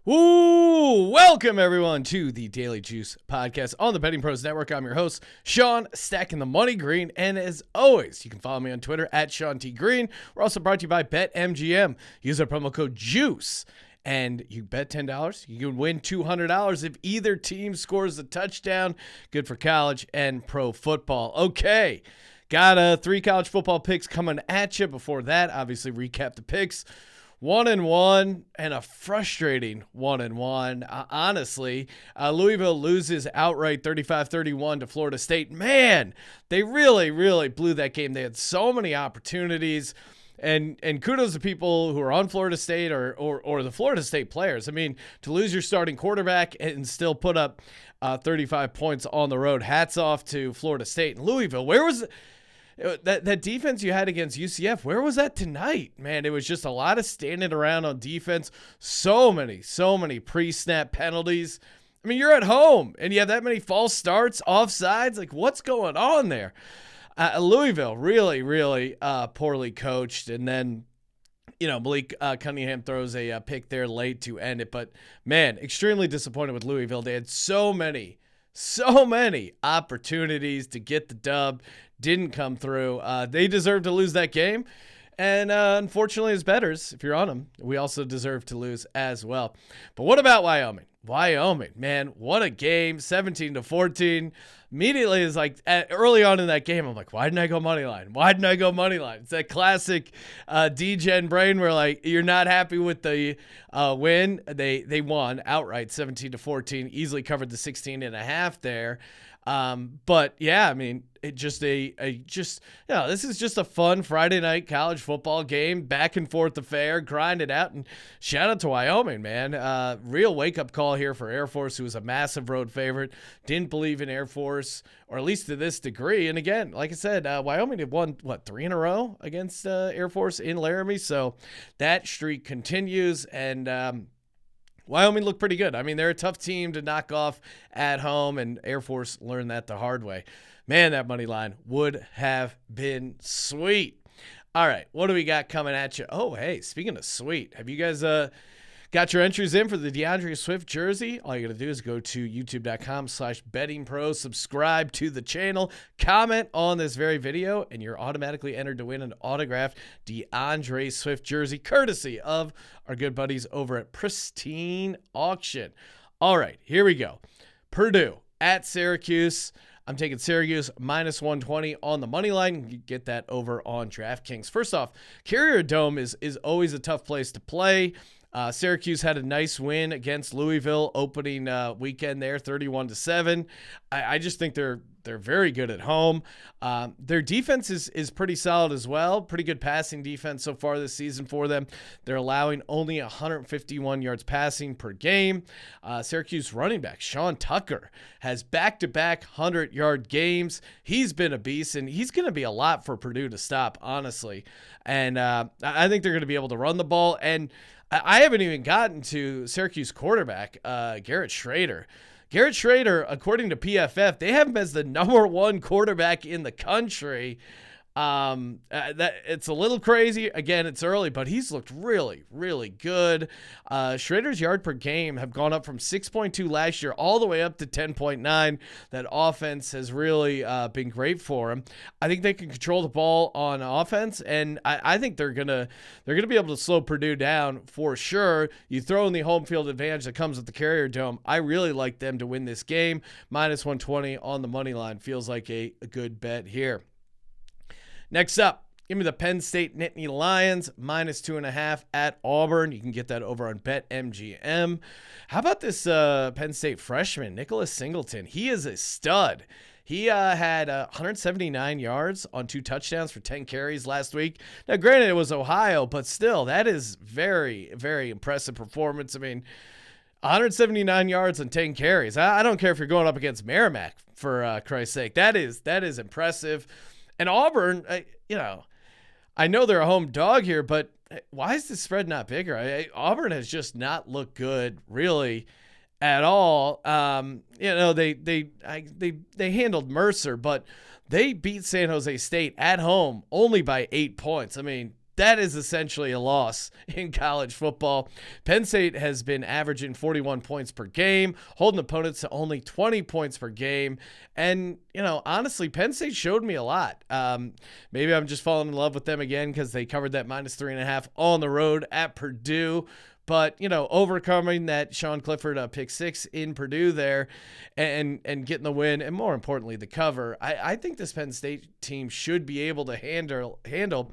Ooh, welcome everyone to the Daily Juice podcast on the Betting Pros Network. I'm your host, Sean, stacking the money green. And as always, you can follow me on Twitter at Sean T. Green. We're also brought to you by BetMGM. Use our promo code JUICE and you bet $10. You can win $200 if either team scores a touchdown. Good for college and pro football. Okay, got 3 college football picks coming at you. Before that, obviously recap the picks. 1-1 and a frustrating 1-1. Honestly, Louisville loses outright 35-31 to Florida State. Man, they really blew that game. They had so many opportunities. And kudos to people who are on Florida State or the Florida State players. I mean, to lose your starting quarterback and still put up 35 points on the road. Hats off to Florida State and Louisville. Where was that defense you had against UCF? Where was that tonight? Man, it was just a lot of standing around on defense. So many pre-snap penalties. I mean, you're at home and you have that many false starts, offsides. Like, what's going on there? Louisville really poorly coached. And then, Malik Cunningham throws a pick there late to end it. But, man, extremely disappointed with Louisville. They had so many opportunities to get the dub. Didn't come through. They deserve to lose that game. And unfortunately, as bettors, if you're on them, we also deserve to lose as well. But what about Wyoming? Wyoming, man, what a game, 17-14. Immediately is like early on in that game, I'm like, why didn't I go money line? It's that classic D-Gen brain where like you're not happy with the win. They won outright 17-14, easily covered the 16.5 there. But yeah, I mean, it just this is just a fun Friday night college football game, back and forth affair, grind it out, and shout out to Wyoming, man. Real wake up call here for Air Force, who was a massive road favorite. Didn't believe in Air Force, or at least to this degree. And again, like I said, Wyoming had won 3 in a row against Air Force in Laramie, so that streak continues. And Wyoming looked pretty good. I mean, they're a tough team to knock off at home, and Air Force learned that the hard way. Man, that money line would have been sweet. All right, what do we got coming at you? Oh, hey, speaking of sweet, have you guys got your entries in for the DeAndre Swift jersey? All you got to do is go to youtube.com/bettingpros, subscribe to the channel, comment on this very video, and you're automatically entered to win an autographed DeAndre Swift jersey, courtesy of our good buddies over at Pristine Auction. All right, here we go. Purdue at Syracuse. I'm taking Syracuse minus 120 on the money line. You get that over on DraftKings. First off, Carrier Dome is always a tough place to play. Syracuse had a nice win against Louisville opening weekend there, 31-7. I just think they're very good at home. Their defense is pretty solid as well. Pretty good passing defense so far this season for them. They're allowing only 151 yards passing per game. Syracuse running back Sean Tucker has back-to-back 100-yard games. He's been a beast, and he's going to be a lot for Purdue to stop, honestly. And I think they're going to be able to run the ball. And I haven't even gotten to Syracuse quarterback, Garrett Schrader. Garrett Schrader, according to PFF, they have him as the number 1 quarterback in the country. That it's a little crazy. Again, it's early, but he's looked really good. Schrader's yard per game have gone up from 6.2 last year all the way up to 10.9. That offense has really been great for him. I think they can control the ball on offense, and I think they're gonna be able to slow Purdue down for sure. You throw in the home field advantage that comes with the Carrier Dome. I really like them to win this game. Minus 120 on the money line feels like a good bet here. Next up, give me the Penn State Nittany Lions, minus 2.5 at Auburn. You can get that over on BetMGM. How about this Penn State freshman, Nicholas Singleton? He is a stud. He had 179 yards on 2 touchdowns for 10 carries last week. Now, granted, it was Ohio, but still, that is very impressive performance. I mean, 179 yards and 10 carries. I don't care if you're going up against Merrimack, for Christ's sake. That is impressive. And Auburn, I know they're a home dog here, but why is the spread not bigger? Auburn has just not looked good, really, at all. They handled Mercer, but they beat San Jose State at home only by 8 points. I mean, that is essentially a loss in college football. Penn State has been averaging 41 points per game, holding opponents to only 20 points per game. And, honestly, Penn State showed me a lot. Maybe I'm just falling in love with them again because they covered that -3.5 on the road at Purdue. But, overcoming that Sean Clifford pick 6 in Purdue there and getting the win, and more importantly, the cover, I think this Penn State team should be able to handle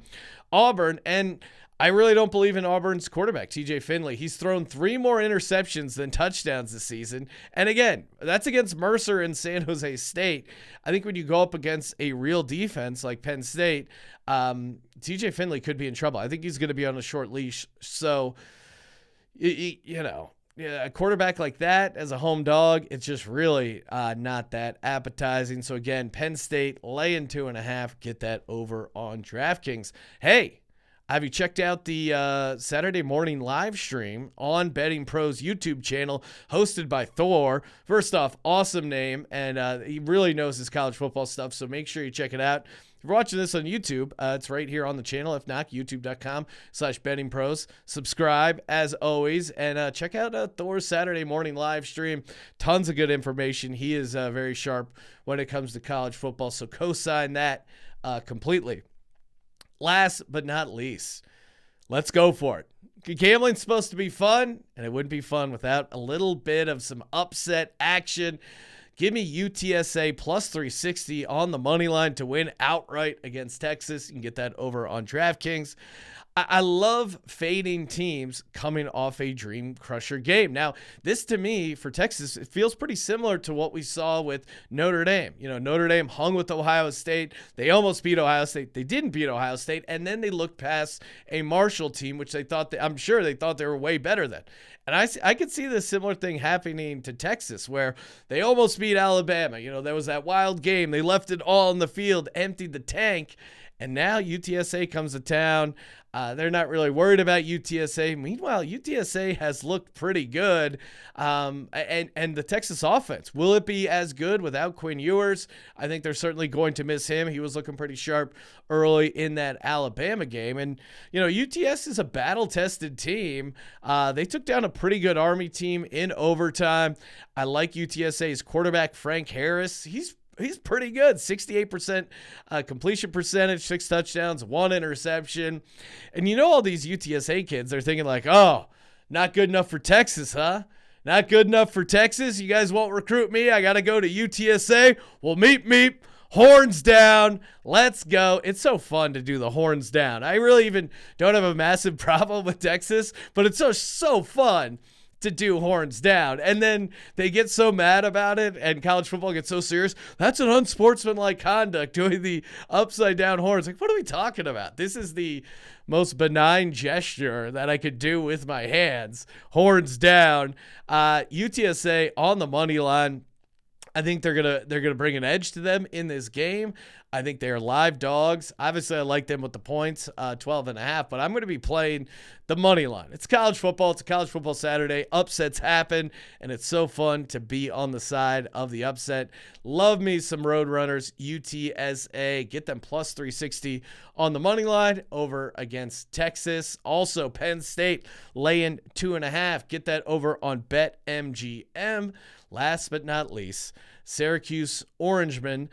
Auburn. And I really don't believe in Auburn's quarterback, TJ Finley. He's thrown 3 more interceptions than touchdowns this season. And again, that's against Mercer and San Jose State. I think when you go up against a real defense like Penn State, TJ Finley could be in trouble. I think he's going to be on a short leash. So, a quarterback like that as a home dog, it's just really not that appetizing. So again, Penn State laying 2.5. Get that over on DraftKings. Hey, have you checked out the Saturday morning live stream on Betting Pros YouTube channel hosted by Thor? First off, awesome name, and he really knows his college football stuff, so make sure you check it out. If you're watching this on YouTube, it's right here on the channel. If not, youtube.com/bettingpros. Subscribe, as always, and check out Thor's Saturday morning live stream. Tons of good information. He is very sharp when it comes to college football, so co-sign that completely. Last but not least, let's go for it. Gambling's supposed to be fun, and it wouldn't be fun without a little bit of some upset action. Give me UTSA +360 on the money line to win outright against Texas. You can get that over on DraftKings. I love fading teams coming off a dream crusher game. Now, this to me, for Texas, it feels pretty similar to what we saw with Notre Dame. Notre Dame hung with Ohio State. They almost beat Ohio State. They didn't beat Ohio State, and then they looked past a Marshall team, which I'm sure they thought they were way better than. And I could see this similar thing happening to Texas, where they almost beat Alabama. There was that wild game. They left it all in the field, emptied the tank, and now UTSA comes to town. They're not really worried about UTSA. Meanwhile, UTSA has looked pretty good. And the Texas offense, will it be as good without Quinn Ewers? I think they're certainly going to miss him. He was looking pretty sharp early in that Alabama game. And, UTS is a battle-tested team. They took down a pretty good Army team in overtime. I like UTSA's quarterback, Frank Harris. He's pretty good. 68% completion percentage, 6 touchdowns, 1 interception. And all these UTSA kids, they're thinking like, oh, not good enough for Texas, huh? Not good enough for Texas? You guys won't recruit me? I got to go to UTSA? Well, meep. Horns down. Let's go. It's so fun to do the horns down. I really even don't have a massive problem with Texas, but it's so fun to do horns down. And then they get so mad about it, and college football gets so serious. That's an unsportsmanlike conduct, doing the upside down horns. Like, what are we talking about? This is the most benign gesture that I could do with my hands. Horns down. UTSA on the money line. I think they're gonna bring an edge to them in this game. I think they are live dogs. Obviously, I like them with the points, 12.5, but I'm going to be playing the money line. It's college football. It's a college football Saturday. Upsets happen, and it's so fun to be on the side of the upset. Love me some Roadrunners, UTSA. Get them +360 on the money line over against Texas. Also, Penn State laying 2.5. Get that over on BetMGM. Last but not least, Syracuse Orangemen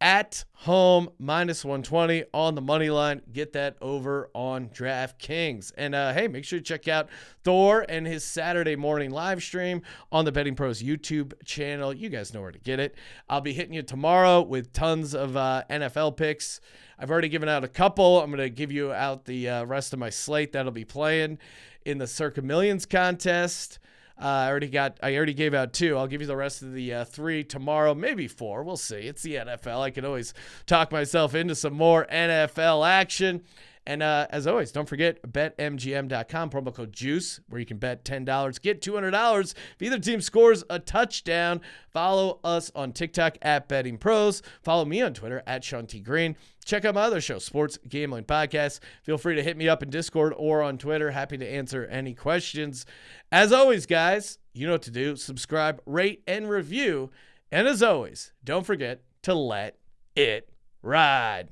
at home, -120 on the money line. Get that over on DraftKings. And hey, make sure to check out Thor and his Saturday morning live stream on the Betting Pros YouTube channel. You guys know where to get it. I'll be hitting you tomorrow with tons of NFL picks. I've already given out a couple. I'm going to give you out the rest of my slate that'll be playing in the Circa Millions contest. I already gave out 2. I'll give you the rest of the 3 tomorrow, maybe 4. We'll see. It's the NFL. I can always talk myself into some more NFL action. And as always, don't forget, betmgm.com, promo code JUICE, where you can bet $10, get $200 if either team scores a touchdown. Follow us on TikTok at Betting Pros. Follow me on Twitter at Sean T. Green. Check out my other show, Sports Gambling Podcast. Feel free to hit me up in Discord or on Twitter. Happy to answer any questions. As always, guys, you know what to do. Subscribe, rate, and review. And as always, don't forget to let it ride.